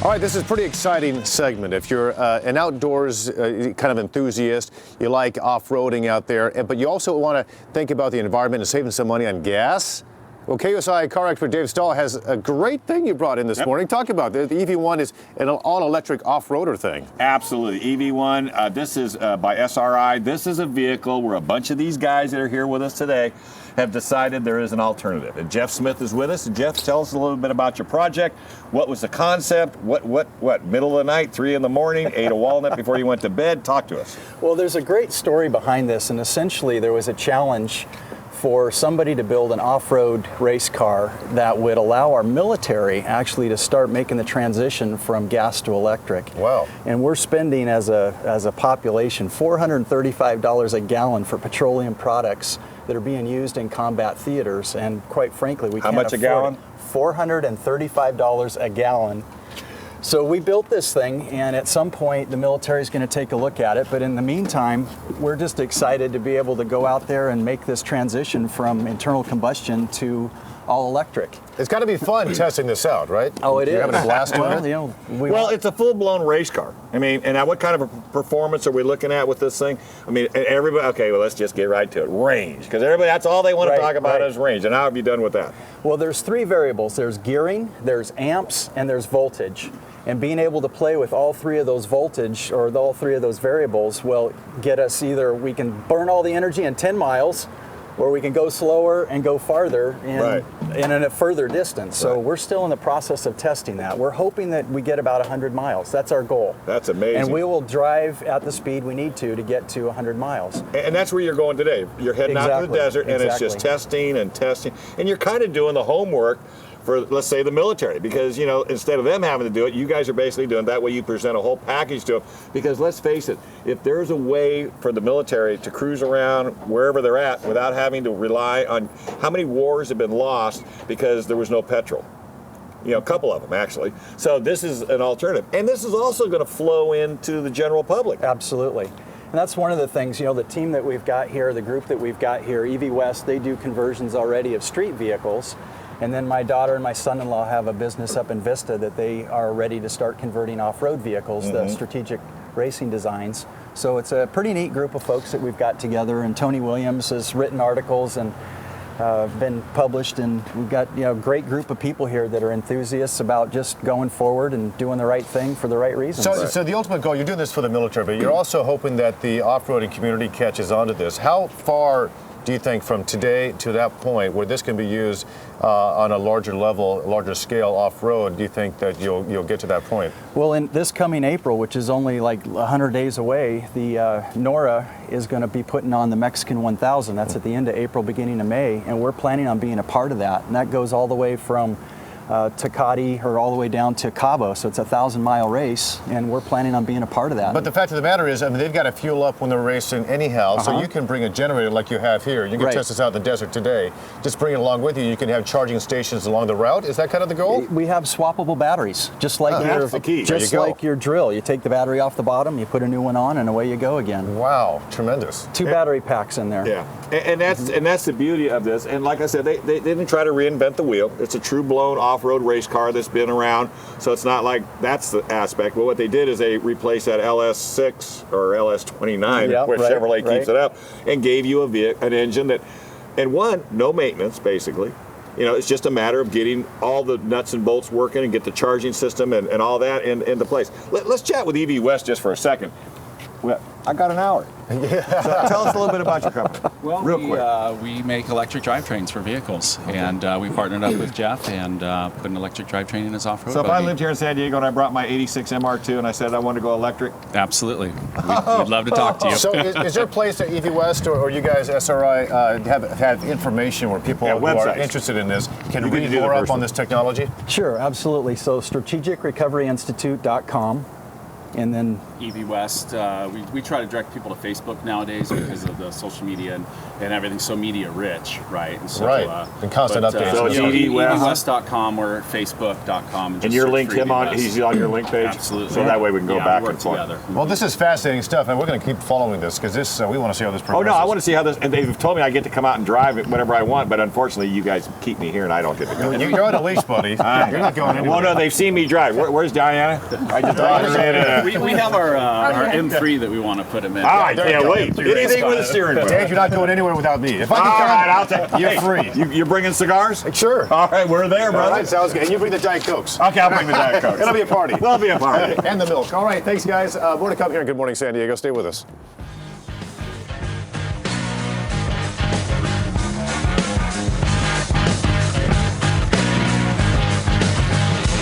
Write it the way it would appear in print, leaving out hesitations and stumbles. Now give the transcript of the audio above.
All right, this is a pretty exciting segment. If you're an outdoors kind of enthusiast, you like off-roading out there, but you also want to think about the environment and saving some money on gas, well, KUSI car expert Dave Stahl has a great thing you brought in this morning. Talk about it. The EV1 is an all-electric off-roader thing. Absolutely. EV1, this is by SRI. This is a vehicle where a bunch of these guys that are here with us today have decided there is an alternative. And Jeff Smith is with us. Jeff, tell us a little bit about your project. What was the concept? What, middle of the night, 3 in the morning, ate a walnut before you went to bed? Talk to us. Well, there's a great story behind this, and essentially there was a challenge for somebody to build an off-road race car that would allow our military actually to start making the transition from gas to electric. Wow. And we're spending as a population $435 a gallon for petroleum products that are being used in combat theaters, and quite frankly, we can't afford it. How much a gallon? $435 a gallon. So we built this thing, and at some point the military is going to take a look at it, but in the meantime, we're just excited to be able to go out there and make this transition from internal combustion to all electric. It's got to be fun testing this out, right? Oh, it is. You're having a blast doing it? Well, it's a full-blown race car. I mean, and what kind of a performance are we looking at with this thing? I mean, everybody, okay, well, let's just get right to it. Range, because everybody, that's all they want to talk about is range. And how have you done with that? Well, there's 3 variables. There's gearing, there's amps, and there's voltage. And being able to play with all 3 of those voltage, or all 3 of those variables, will get us either, we can burn all the energy in 10 miles, or we can go slower and go farther in a further distance. So we're still in the process of testing that. We're hoping that we get about 100 miles. That's our goal. That's amazing. And we will drive at the speed we need to get to 100 miles. And that's where you're going today. You're heading out to the desert, and it's just testing and testing. And you're kind of doing the homework for, let's say, the military, because, you know, instead of them having to do it, you guys are basically doing that way. You present a whole package to them, because let's face it, if there's a way for the military to cruise around wherever they're at without having to rely on, how many wars have been lost because there was no petrol? You know, a couple of them actually. So this is an alternative, and this is also going to flow into the general public. Absolutely. And that's one of the things, you know, the team that we've got here, the group that we've got here, EV West, they do conversions already of street vehicles. And then my daughter and my son-in-law have a business up in Vista that they are ready to start converting off-road vehicles, the strategic racing designs. So it's a pretty neat group of folks that we've got together, and Tony Williams has written articles and been published, and we've got, you know, a great group of people here that are enthusiasts about just going forward and doing the right thing for the right reasons. So the ultimate goal, you're doing this for the military, but you're also hoping that the off-roading community catches on to this. How far do you think from today to that point where this can be used on a larger level, larger scale off-road, do you think that you'll get to that point? Well, in this coming April, which is only like 100 days away, the NORA is going to be putting on the Mexican 1000. That's at the end of April, beginning of May, and we're planning on being a part of that. And that goes all the way from Tecate, or all the way down to Cabo, so it's a 1,000-mile race, and we're planning on being a part of that. But the fact of the matter is, I mean, they've got to fuel up when they're racing anyhow, so you can bring a generator like you have here. You can test this out in the desert today. Just bring it along with you. You can have charging stations along the route. Is that kind of the goal? We have swappable batteries, just like your drill. You take the battery off the bottom, you put a new one on, and away you go again. Wow, tremendous. 2 battery packs in there. Yeah, and that's the beauty of this. And like I said, they didn't try to reinvent the wheel. It's a true blown off-road race car that's been around, so it's not like that's the aspect. But what they did is they replaced that LS6 or LS29, which Chevrolet keeps it up, and gave you an engine that, and no maintenance basically. You know, it's just a matter of getting all the nuts and bolts working and get the charging system and all that into place. Let's chat with EV West just for a second. Well, I got an hour. So tell us a little bit about your company. Well, real quick. We make electric drivetrains for vehicles, and we partnered up with Jeff and put an electric drivetrain in his off-road. So if I lived here in San Diego and I brought my 86 MR2 and I said I wanted to go electric? Absolutely. We'd love to talk to you. So is there a place at EV West or you guys, SRI, have information where people who are interested in this can read more up on this technology? Sure, absolutely. So strategicrecoveryinstitute.com. And then EV West, we try to direct people to Facebook nowadays because of the social media and everything's so media rich, right? And so, Right. And constant updates. So it's EVWest.com or Facebook.com. And you're linked him on, he's on your link page? Absolutely. So that way we can go back work and forth. together. Well, this is fascinating stuff, and we're going to keep following this because this we want to see how this Oh progresses. no, I want to see how this, and they've told me I get to come out and drive it whenever I want, but unfortunately you guys keep me here and I don't get to go. You're on a leash, buddy. You're not going anywhere. Well, no, they've seen me drive. Where's Diana? I just brought her in. We have our M3 that we want to put him in. I can't wait. Anything with a steering wheel. Dave, you're not going anywhere without me. If I can All come, right, I'll take. you're Hey, free. You're bringing cigars? Sure. All right, we're there, All brother. right, sounds good. And you bring the Diet Cokes. Okay, I'll bring the Diet Coke. It'll be a party. We'll be a party. And the milk. All right, thanks, guys. More to come here in Good Morning San Diego. Stay with us.